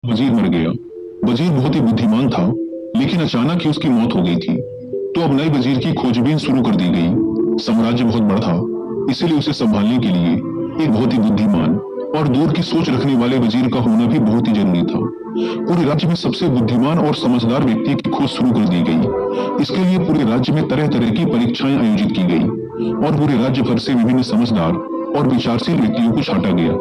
वजीर मर गया। वजीर बहुत ही बुद्धिमान था, लेकिन अचानक ही उसकी मौत हो गई थी। तो अब नए वजीर की खोजबीन शुरू कर दी गई। साम्राज्य बहुत बड़ा था, इसीलिए उसे संभालने के लिए एक बहुत ही बुद्धिमान और दूर की सोच रखने वाले वजीर का होना भी बहुत ही जरूरी था। पूरे राज्य में सबसे बुद्धिमान और समझदार व्यक्ति की खोज शुरू कर दी गई। इसके लिए पूरे राज्य में तरह तरह की परीक्षाएं आयोजित की गई और पूरे राज्य भर से विभिन्न समझदार और विचारशील व्यक्तियों को छांटा गया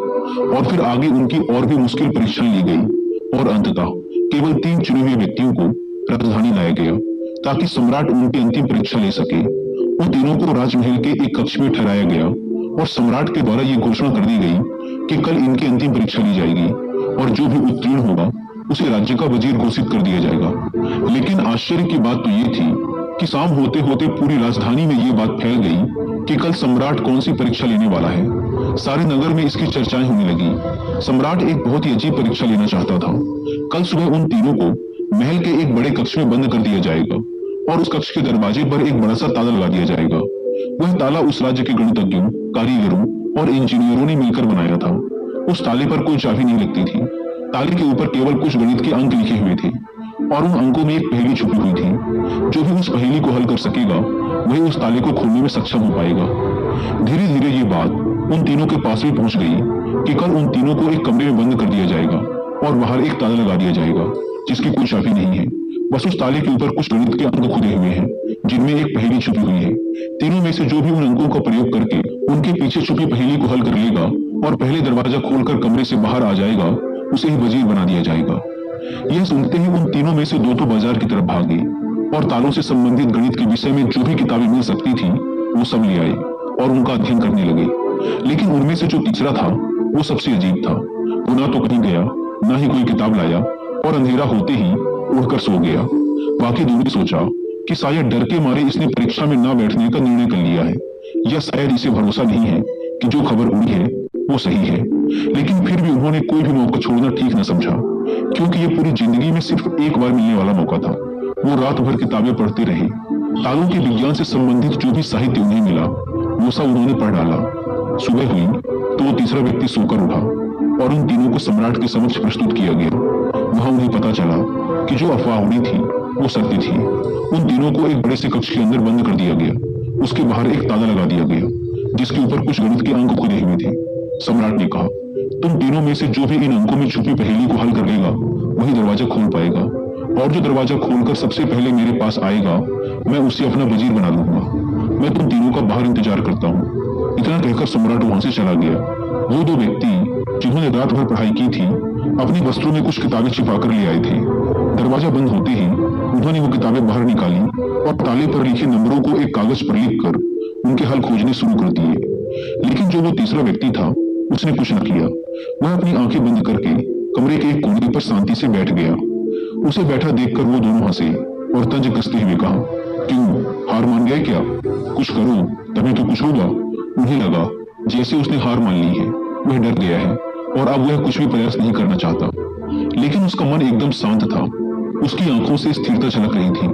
और फिर आगे उनकी और भी मुश्किल परीक्षाएं ली गई और अंततः केवल 3 चुने हुए व्यक्तियों को राजधानी लाया गया ताकि सम्राट उनकी अंतिम परीक्षा ले सके। उन तीनों को राजमहल के एक कक्ष में ठहराया गया और सम्राट के द्वारा ये घोषणा कर दी गई कि कल इनकी अंतिम परीक्षा ली जाएगी और जो भी उत्तीर्ण होगा उसे राज्य का वजीर घोषित कर दिया जाएगा। लेकिन आश्चर्य की बात तो ये थी कि शाम होते होते पूरी राजधानी में ये बात फैल गई कि कल सम्राट कौन सी परीक्षा लेने वाला है। सारे नगर में इसकी चर्चाएं होने लगी। सम्राट एक बहुत ही अजीब परीक्षा लेना चाहता था। कल सुबह उन तीनों को महल के एक बड़े कक्ष में बंद कर दिया जाएगा और उस कक्ष के दरवाजे पर एक बड़ा सा ताला लगा दिया जाएगा। वह ताला उस राज्य के गणितज्ञों, कारीगरों और इंजीनियरों ने मिलकर बनाया था। उस ताले पर कोई चाबी नहीं लगती थी। ताले के ऊपर केवल कुछ गणित के अंक लिखे हुए थे और उन अंकों में एक पहेली छुपी हुई थी। जो भी उस पहेली को हल कर सकेगा वही उस ताले को खोलने में सक्षम हो पाएगा। धीरे धीरे ये बात उन तीनों के पास भी पहुंच गई कि कल उन तीनों को एक कमरे में बंद कर दिया जाएगा और बाहर एक ताला लगा दिया जाएगा जिसकी कोई चाबी नहीं है। बस उस ताले के ऊपर कुछ गणित के अंक खुदे हुए हैं जिनमें एक पहेली छुपी हुई है। तीनों में से जो भी उन अंकों का प्रयोग करके उनके पीछे छुपी पहेली को हल कर लेगा और पहले दरवाजा खोलकर कमरे से बाहर आ जाएगा उसे ही वजीर बना दिया जाएगा। यह सुनते ही उन तीनों में से दो तो बाजार की तरफ भागे और तालों से संबंधित गणित के विषय में जो भी किताबें मिल सकती थी वो सब ले आए और उनका अध्ययन करने लगे। लेकिन उनमें से जो तीसरा था वो सबसे अजीब था। वो ना तो कहीं गया, ना ही कोई किताब लाया और अंधेरा होते ही उड़कर सो गया। बाकी दोनों ने सोचा कि शायद डर के मारे इसने परीक्षा में ना बैठने का निर्णय कर लिया है या शायद इसे भरोसा नहीं है कि जो खबर उड़ी है वो सही है। लेकिन फिर भी उन्होंने कोई भी मौका छोड़ना ठीक न समझा, क्योंकि ये पूरी जिंदगी में सिर्फ एक बार मिलने वाला मौका था। वो रात भर किताबें पढ़ते रहे। तालों के विज्ञान से संबंधित जो भी साहित्य उन्हें मिला वो सब उन्होंने पढ़ डाला। सुबह हुई तो वो तीसरा व्यक्ति सोकर उठा और उन तीनों को सम्राट के समक्ष प्रस्तुत किया गया। वहां उन्हें पता चला कि जो अफवाह उड़ी थी वो सत्य थी। उन तीनों को एक बड़े से कक्ष के अंदर बंद कर दिया गया। उसके बाहर एक ताला लगा दिया गया जिसके ऊपर कुछ गणित के अंक खुदे हुए थे। सम्राट ने कहा, तुम तीनों में से जो भी इन अंकों में छुपी पहेली को हल कर लेगा वही दरवाजा खोल पाएगा और जो दरवाजा खोलकर सबसे पहले मेरे पास आएगा मैं उसे अपना वजीर बना लूंगा। मैं तुम तीनों का बाहर इंतजार करता हूँ। इतना कहकर सम्राट वहां से चला गया। वो दो व्यक्ति जिन्होंने रात भर पढ़ाई की थी अपने वस्त्रों में कुछ किताबें छिपा कर ले आए थे। दरवाजा बंद होते ही उन्होंने वो किताबें बाहर निकाली और ताले पर लिखे नंबरों को एक कागज पर लिखकर उनके हल खोजने शुरू कर दिए। लेकिन जो वो तीसरा व्यक्ति था उसने कुछ न किया। वह अपनी आंखें बंद करके कमरे के एक कोने पर शांति से बैठ गया। उसे बैठा देखकर वो दोनों हंसे और तंज कसते हुए कहा, क्यों, हार मान गए क्या? कुछ करो तभी तो कुछ होगा। उन्हें लगा जैसे उसने हार मान ली है। वह डर गया है और अब वह कुछ भी प्रयास नहीं करना चाहता। लेकिन उसका मन एकदम शांत था। उसकी आंखों से स्थिरता झलक रही थी।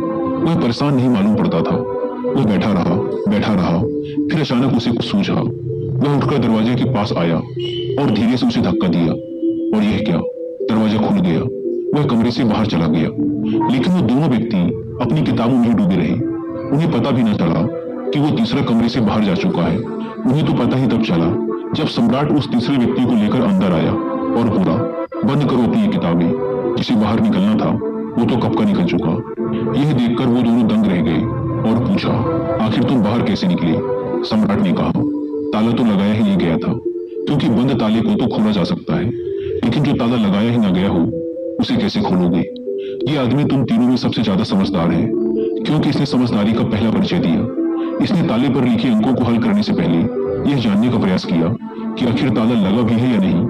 वह परेशान नहीं मालूम पड़ता था। वह बैठा रहा। फिर अचानक उसे कुछ सूझा। वह उठकर दरवाजे के पास आया और धीरे से उसे धक्का दिया और यह क्या, दरवाजा खुल गया। वह कमरे से बाहर चला गया। लेकिन वो दोनों व्यक्ति अपनी किताबों में डूबे रहे। उन्हें पता भी न चला कि वो तीसरा कमरे से बाहर जा चुका है। उन्हें तो पता ही तब चला जब सम्राट उस तीसरे व्यक्ति को लेकर अंदर आया और बोला, बंद करो अपनी ये किताबें। जिसे बाहर निकलना था वो तो कब का निकल चुका। यह देखकर वो दोनों दंग रह गए और पूछा, आखिर तुम बाहर कैसे निकले? सम्राट ने कहा, ताला तो लगाया ही नहीं गया था, क्योंकि बंद ताले को तो खोला जा सकता है, लेकिन जो ताला लगाया ही ना गया हो उसे कैसे खोलोगे? ये आदमी तुम तीनों में सबसे ज्यादा समझदार है, क्योंकि इसने समझदारी का पहला परिचय दिया। इसने ताले पर लिखे अंकों को हल करने से पहले यह जानने का प्रयास किया कि आखिर ताला लगा भी है या नहीं।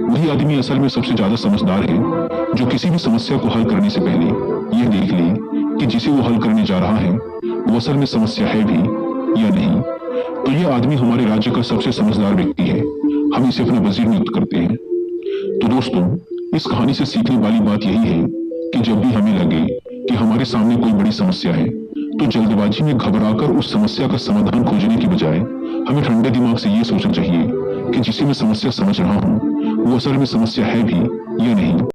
वही आदमी असल में सबसे ज्यादा समझदार है जो किसी भी समस्या को हल करने से पहले यह देख ले कि जिसे वो हल करने जा रहा है वो असल में समस्या है भी या नहीं। तो यह आदमी हमारे राज्य का सबसे समझदार व्यक्ति है। हम इसे अपना वजीर नियुक्त करते हैं। तो दोस्तों, इस कहानी से सीखने वाली बात यही है कि जब भी हमें लगे कि हमारे सामने कोई बड़ी समस्या है तो जल्दबाजी में घबराकर उस समस्या का समाधान खोजने की बजाय हमें ठंडे दिमाग से ये सोचना चाहिए कि जिसे मैं समस्या समझ रहा हूँ वो असल में समस्या है भी या नहीं।